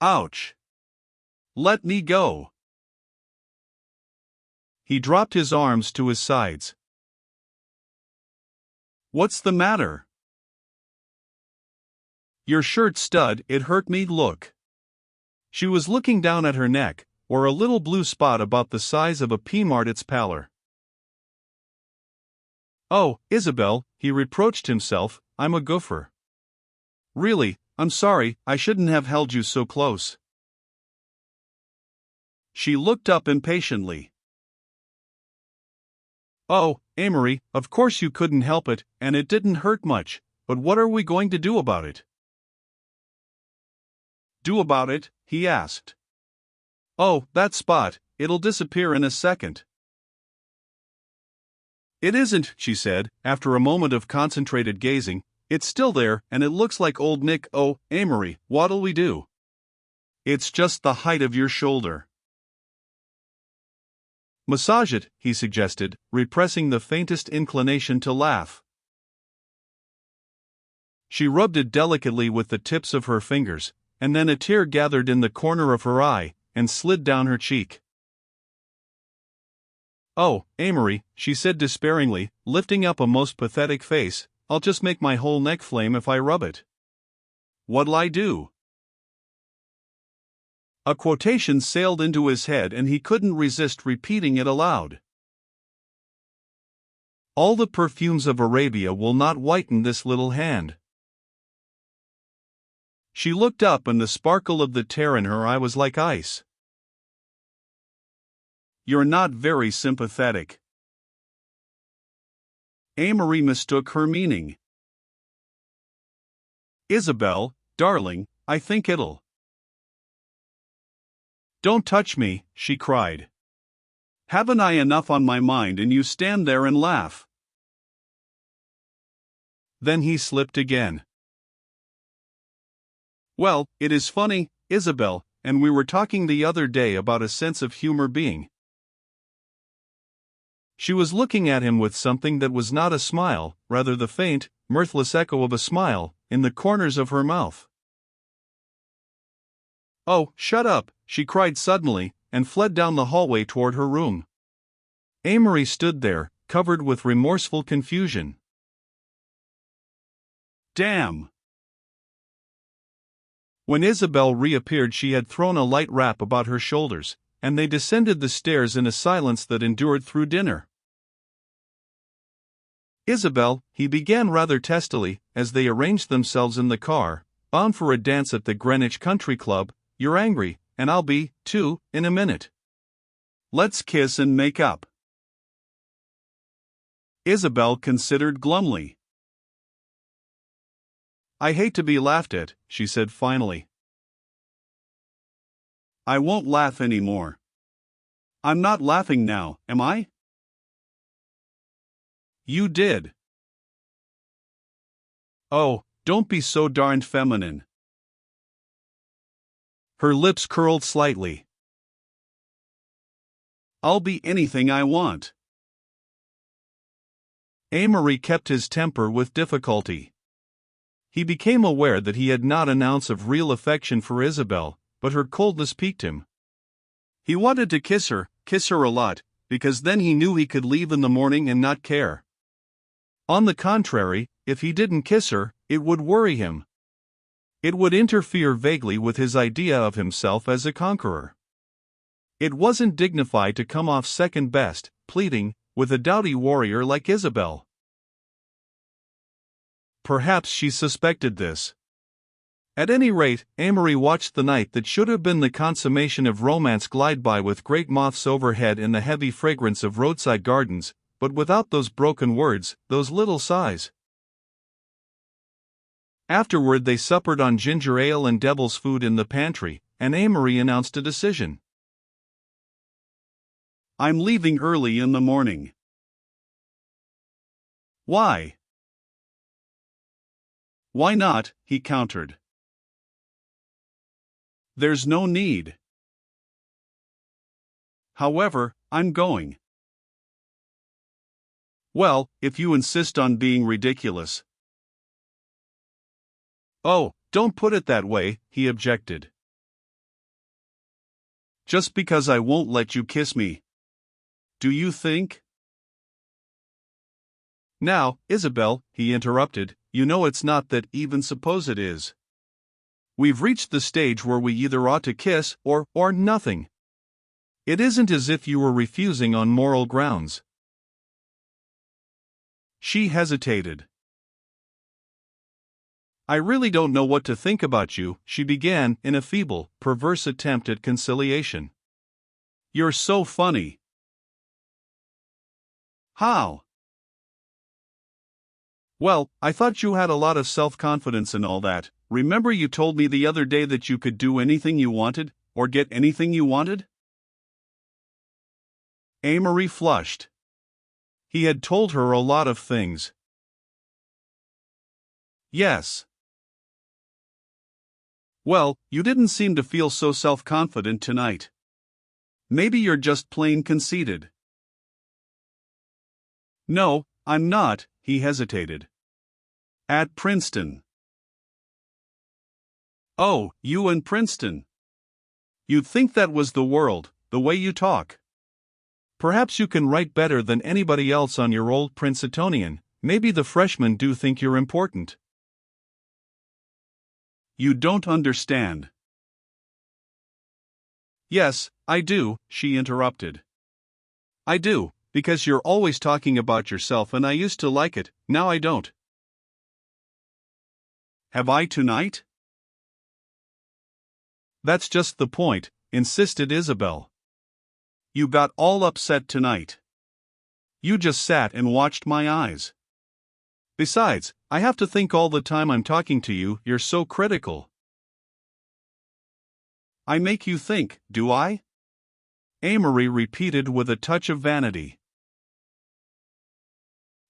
Ouch! Let me go! He dropped his arms to his sides. What's the matter? Your shirt stud, it hurt me, look. She was looking down at her neck, where a little blue spot about the size of a pea martlet's pallor. Oh, Isabel, he reproached himself, I'm a goofer. Really, I'm sorry, I shouldn't have held you so close. She looked up impatiently. Oh, Amory, of course you couldn't help it, and it didn't hurt much, but what are we going to do about it? Do about it? He asked. Oh, that spot, it'll disappear in a second. It isn't, she said, after a moment of concentrated gazing. It's still there, and it looks like old Nick. Oh, Amory, what'll we do? It's just the height of your shoulder. Massage it, he suggested, repressing the faintest inclination to laugh. She rubbed it delicately with the tips of her fingers, and then a tear gathered in the corner of her eye, and slid down her cheek. Oh, Amory, she said despairingly, lifting up a most pathetic face, I'll just make my whole neck flame if I rub it. What'll I do? A quotation sailed into his head and he couldn't resist repeating it aloud. All the perfumes of Arabia will not whiten this little hand. She looked up and the sparkle of the tear in her eye was like ice. You're not very sympathetic. Amory mistook her meaning. Isabel, darling, I think it'll. Don't touch me, she cried. Haven't I enough on my mind and you stand there and laugh? Then he slipped again. Well, it is funny, Isabel, and we were talking the other day about a sense of humor being. She was looking at him with something that was not a smile, rather the faint, mirthless echo of a smile, in the corners of her mouth. Oh, shut up, she cried suddenly, and fled down the hallway toward her room. Amory stood there, covered with remorseful confusion. Damn! When Isabel reappeared, she had thrown a light wrap about her shoulders, and they descended the stairs in a silence that endured through dinner. Isabel, he began rather testily, as they arranged themselves in the car, bound for a dance at the Greenwich Country Club, you're angry, and I'll be, too, in a minute. Let's kiss and make up. Isabel considered glumly. I hate to be laughed at, she said finally. I won't laugh anymore. I'm not laughing now, am I? You did. Oh, don't be so darned feminine. Her lips curled slightly. I'll be anything I want. Amory kept his temper with difficulty. He became aware that he had not an ounce of real affection for Isabel, but her coldness piqued him. He wanted to kiss her a lot, because then he knew he could leave in the morning and not care. On the contrary, if he didn't kiss her, it would worry him. It would interfere vaguely with his idea of himself as a conqueror. It wasn't dignified to come off second best, pleading, with a doughty warrior like Isabel. Perhaps she suspected this. At any rate, Amory watched the night that should have been the consummation of romance glide by with great moths overhead in the heavy fragrance of roadside gardens, but without those broken words, those little sighs. Afterward they suppered on ginger ale and devil's food in the pantry, and Amory announced a decision. I'm leaving early in the morning. Why? Why not? He countered. There's no need. However, I'm going. Well, if you insist on being ridiculous. Oh, don't put it that way, he objected. Just because I won't let you kiss me. Do you think? Now, Isabel, he interrupted, you know it's not that, even suppose it is. We've reached the stage where we either ought to kiss or nothing. It isn't as if you were refusing on moral grounds. She hesitated. I really don't know what to think about you, she began, in a feeble, perverse attempt at conciliation. You're so funny. How? Well, I thought you had a lot of self-confidence and all that. Remember you told me the other day that you could do anything you wanted, or get anything you wanted? Amory flushed. He had told her a lot of things. Yes. Well, you didn't seem to feel so self-confident tonight. Maybe you're just plain conceited. No, I'm not, he hesitated. At Princeton. Oh, you and Princeton. You'd think that was the world, the way you talk. Perhaps you can write better than anybody else on your old Princetonian. Maybe the freshmen do think you're important. You don't understand. Yes, I do, she interrupted. I do, because you're always talking about yourself and I used to like it, now I don't. Have I tonight? That's just the point, insisted Isabel. You got all upset tonight. You just sat and watched my eyes. Besides, I have to think all the time I'm talking to you, you're so critical. I make you think, do I? Amory repeated with a touch of vanity.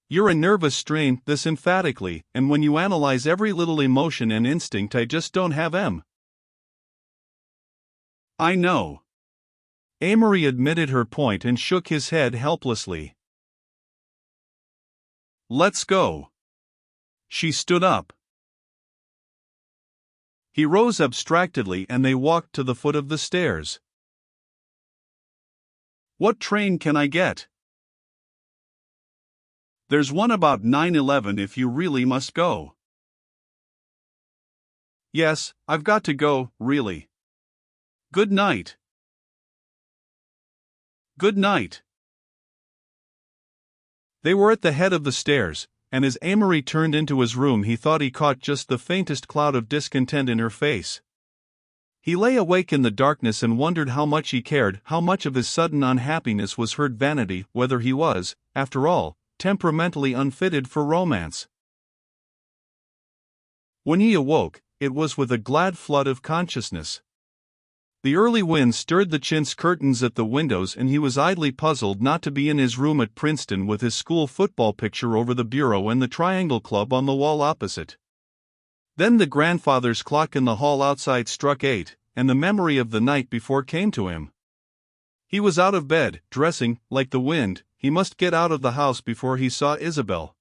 You're a nervous strain, this emphatically, and when you analyze every little emotion and instinct I just don't have em. I know. Amory admitted her point and shook his head helplessly. Let's go. She stood up. He rose abstractedly and they walked to the foot of the stairs. What train can I get? There's one about 9:11 if you really must go. Yes, I've got to go, really. Good night. Good night. They were at the head of the stairs, and as Amory turned into his room he thought he caught just the faintest cloud of discontent in her face. He lay awake in the darkness and wondered how much he cared, how much of his sudden unhappiness was hurt vanity, whether he was, after all, temperamentally unfitted for romance. When he awoke, it was with a glad flood of consciousness. The early wind stirred the chintz curtains at the windows and he was idly puzzled not to be in his room at Princeton with his school football picture over the bureau and the Triangle Club on the wall opposite. Then the grandfather's clock in the hall outside struck 8, and the memory of the night before came to him. He was out of bed, dressing, like the wind. He must get out of the house before he saw Isabel.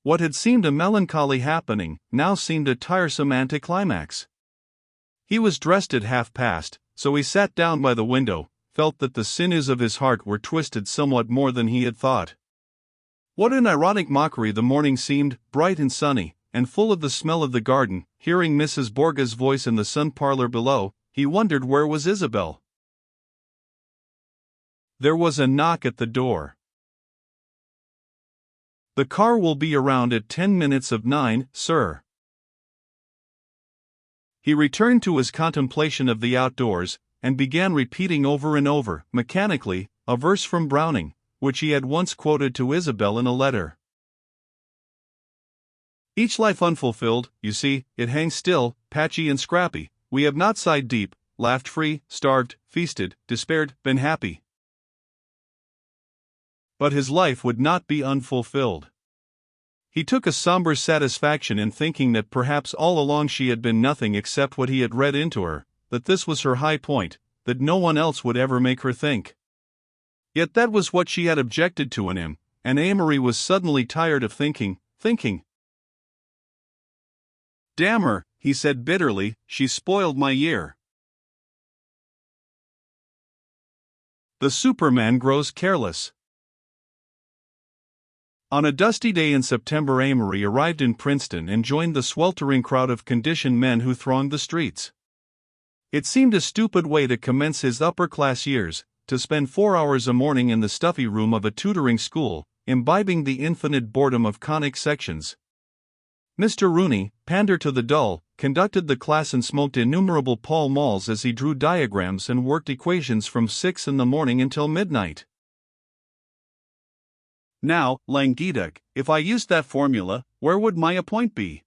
What had seemed a melancholy happening now seemed a tiresome anticlimax. He was dressed at past, so he sat down by the window, felt that the sinews of his heart were twisted somewhat more than he had thought. What an ironic mockery the morning seemed, bright and sunny, and full of the smell of the garden. Hearing Mrs. Borga's voice in the sun parlor below, he wondered where was Isabel. There was a knock at the door. The car will be around at 10 minutes of 9, sir. He returned to his contemplation of the outdoors, and began repeating over and over, mechanically, a verse from Browning, which he had once quoted to Isabel in a letter. Each life unfulfilled, you see, it hangs still, patchy and scrappy. We have not sighed deep, laughed free, starved, feasted, despaired, been happy. But his life would not be unfulfilled. He took a somber satisfaction in thinking that perhaps all along she had been nothing except what he had read into her, that this was her high point, that no one else would ever make her think. Yet that was what she had objected to in him, and Amory was suddenly tired of thinking. Damn her, he said bitterly, she spoiled my year. The Superman grows careless. On a dusty day in September, Amory arrived in Princeton and joined the sweltering crowd of conditioned men who thronged the streets. It seemed a stupid way to commence his upper-class years, to spend 4 hours a morning in the stuffy room of a tutoring school, imbibing the infinite boredom of conic sections. Mr. Rooney, pander to the dull, conducted the class and smoked innumerable Pall Malls as he drew diagrams and worked equations from 6 in the morning until midnight. Now, Languedoc, if I used that formula, where would my point be?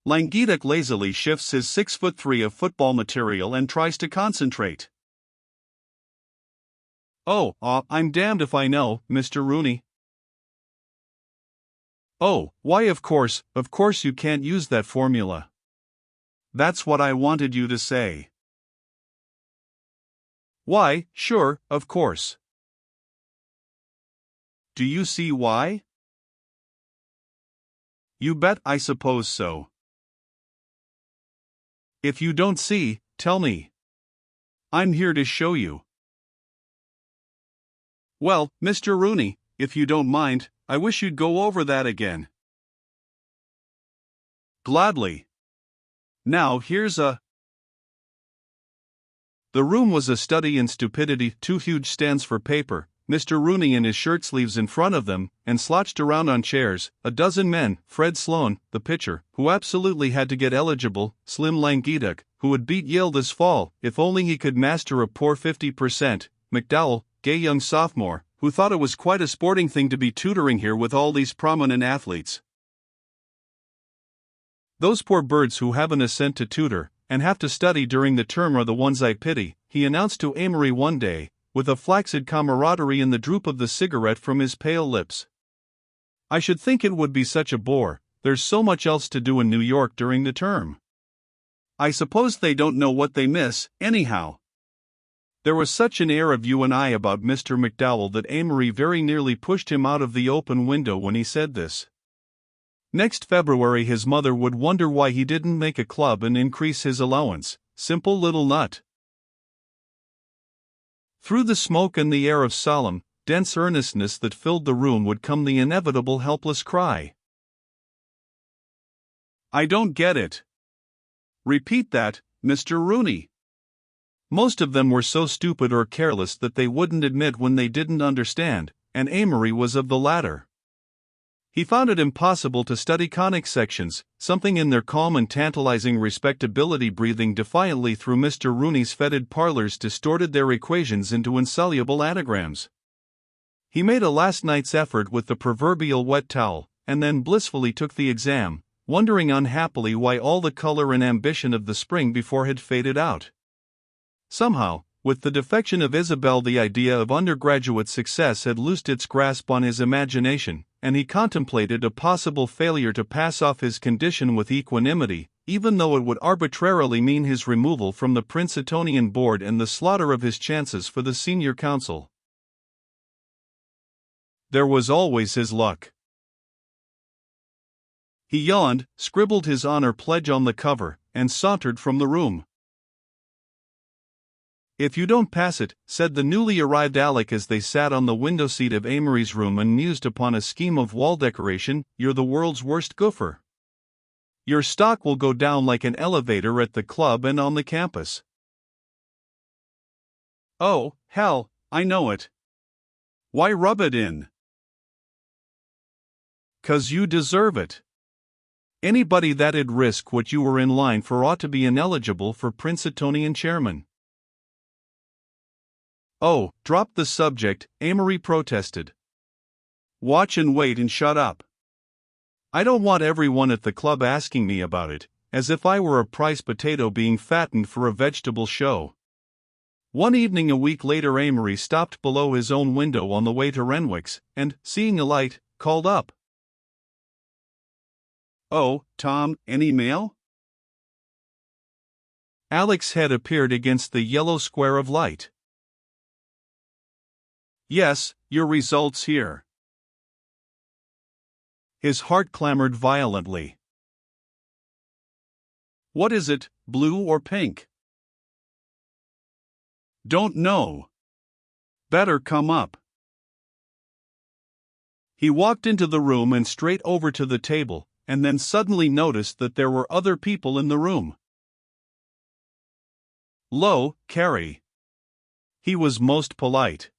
Languedoc lazily shifts his 6'3" of football material and tries to concentrate. I'm damned if I know, Mr. Rooney. Oh, why of course you can't use that formula. That's what I wanted you to say. Why, sure, of course. Do you see why? You bet I suppose so. If you don't see, tell me. I'm here to show you. Well, Mr. Rooney, if you don't mind, I wish you'd go over that again. Gladly. Now here's a... The room was a study in stupidity, 2 huge stands for paper, Mr. Rooney in his shirt sleeves in front of them, and slouched around on chairs, a dozen men, Fred Sloan, the pitcher, who absolutely had to get eligible, Slim Languedoc, who would beat Yale this fall, if only he could master a poor 50%, McDowell, gay young sophomore, who thought it was quite a sporting thing to be tutoring here with all these prominent athletes. Those poor birds who haven't a cent to tutor, and have to study during the term are the ones I pity, he announced to Amory one day, with a flaccid camaraderie in the droop of the cigarette from his pale lips. I should think it would be such a bore, there's so much else to do in New York during the term. I suppose they don't know what they miss, anyhow. There was such an air of you and I about Mr. McDowell that Amory very nearly pushed him out of the open window when he said this. Next February his mother would wonder why he didn't make a club and increase his allowance, simple little nut. Through the smoke and the air of solemn, dense earnestness that filled the room would come the inevitable helpless cry. I don't get it. Repeat that, Mr. Rooney. Most of them were so stupid or careless that they wouldn't admit when they didn't understand, and Amory was of the latter. He found it impossible to study conic sections, something in their calm and tantalizing respectability breathing defiantly through Mr. Rooney's fetid parlors distorted their equations into insoluble anagrams. He made a last night's effort with the proverbial wet towel, and then blissfully took the exam, wondering unhappily why all the color and ambition of the spring before had faded out. Somehow, with the defection of Isabel, the idea of undergraduate success had loosed its grasp on his imagination, and he contemplated a possible failure to pass off his condition with equanimity, even though it would arbitrarily mean his removal from the Princetonian board and the slaughter of his chances for the senior council. There was always his luck. He yawned, scribbled his honor pledge on the cover, and sauntered from the room. If you don't pass it, said the newly arrived Alec as they sat on the window seat of Amory's room and mused upon a scheme of wall decoration, you're the world's worst goofer. Your stock will go down like an elevator at the club and on the campus. Oh, hell, I know it. Why rub it in? 'Cause you deserve it. Anybody that'd risk what you were in line for ought to be ineligible for Princetonian chairman. Oh, drop the subject, Amory protested. Watch and wait and shut up. I don't want everyone at the club asking me about it, as if I were a prize potato being fattened for a vegetable show. One evening a week later Amory stopped below his own window on the way to Renwick's, and, seeing a light, called up. Oh, Tom, any mail? Alec's head appeared against the yellow square of light. Yes, your results here. His heart clamored violently. What is it, blue or pink? Don't know. Better come up. He walked into the room and straight over to the table, and then suddenly noticed that there were other people in the room. "'Lo, Carrie." He was most polite.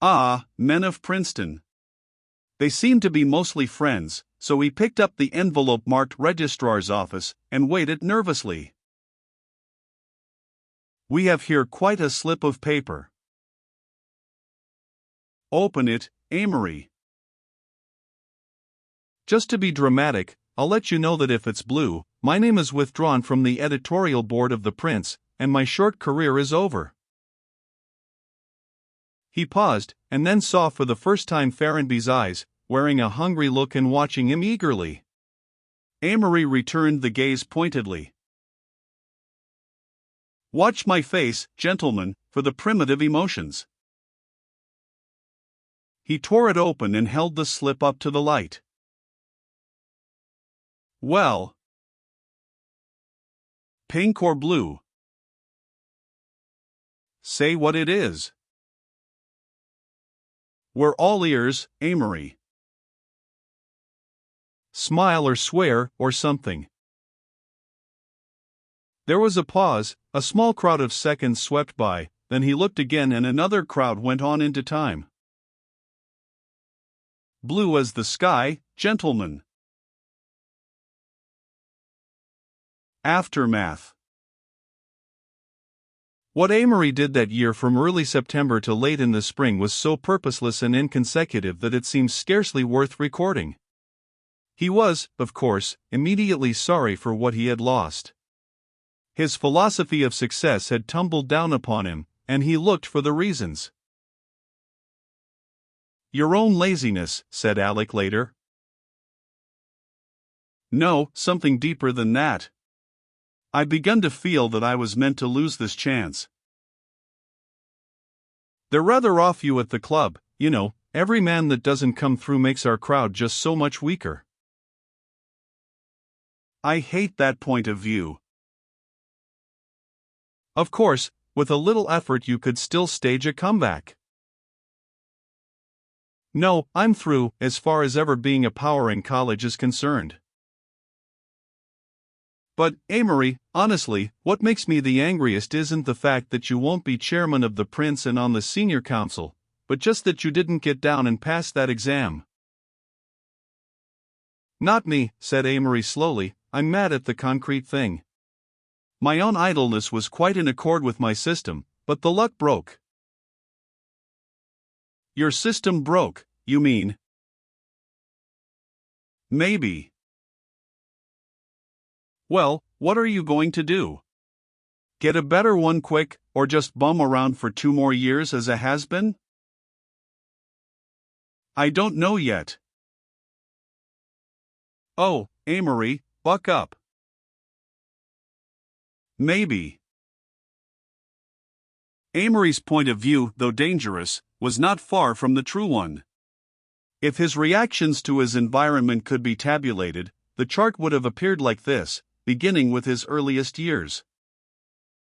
"Ah, men of Princeton." They seemed to be mostly friends, so he picked up the envelope marked Registrar's Office and waited nervously. "We have here quite a slip of paper." "Open it, Amory." "Just to be dramatic, I'll let you know that if it's blue, my name is withdrawn from the editorial board of the Prince, and my short career is over." He paused, and then saw for the first time Ferrenby's eyes, wearing a hungry look and watching him eagerly. Amory returned the gaze pointedly. "Watch my face, gentlemen, for the primitive emotions." He tore it open and held the slip up to the light. "Well, pink or blue? Say what it is." "We're all ears, Amory." "Smile or swear, or something." There was a pause, a small crowd of seconds swept by, then he looked again and another crowd went on into time. "Blue as the sky, gentlemen." Aftermath. What Amory did that year from early September to late in the spring was so purposeless and inconsecutive that it seems scarcely worth recording. He was, of course, immediately sorry for what he had lost. His philosophy of success had tumbled down upon him, and he looked for the reasons. "Your own laziness," said Alec later. "No, something deeper than that. I'd begun to feel that I was meant to lose this chance. They're rather off you at the club, you know, every man that doesn't come through makes our crowd just so much weaker." "I hate that point of view." "Of course, with a little effort you could still stage a comeback." "No, I'm through, as far as ever being a power in college is concerned." "But, Amory, honestly, what makes me the angriest isn't the fact that you won't be chairman of the Prince and on the senior council, but just that you didn't get down and pass that exam." "Not me," said Amory slowly, "I'm mad at the concrete thing. My own idleness was quite in accord with my system, but the luck broke." "Your system broke, you mean?" "Maybe." "Well, what are you going to do? Get a better one quick, or just bum around for 2 more years as a has-been?" "I don't know yet." "Oh, Amory, buck up." "Maybe." Amory's point of view, though dangerous, was not far from the true one. If his reactions to his environment could be tabulated, the chart would have appeared like this, beginning with his earliest years.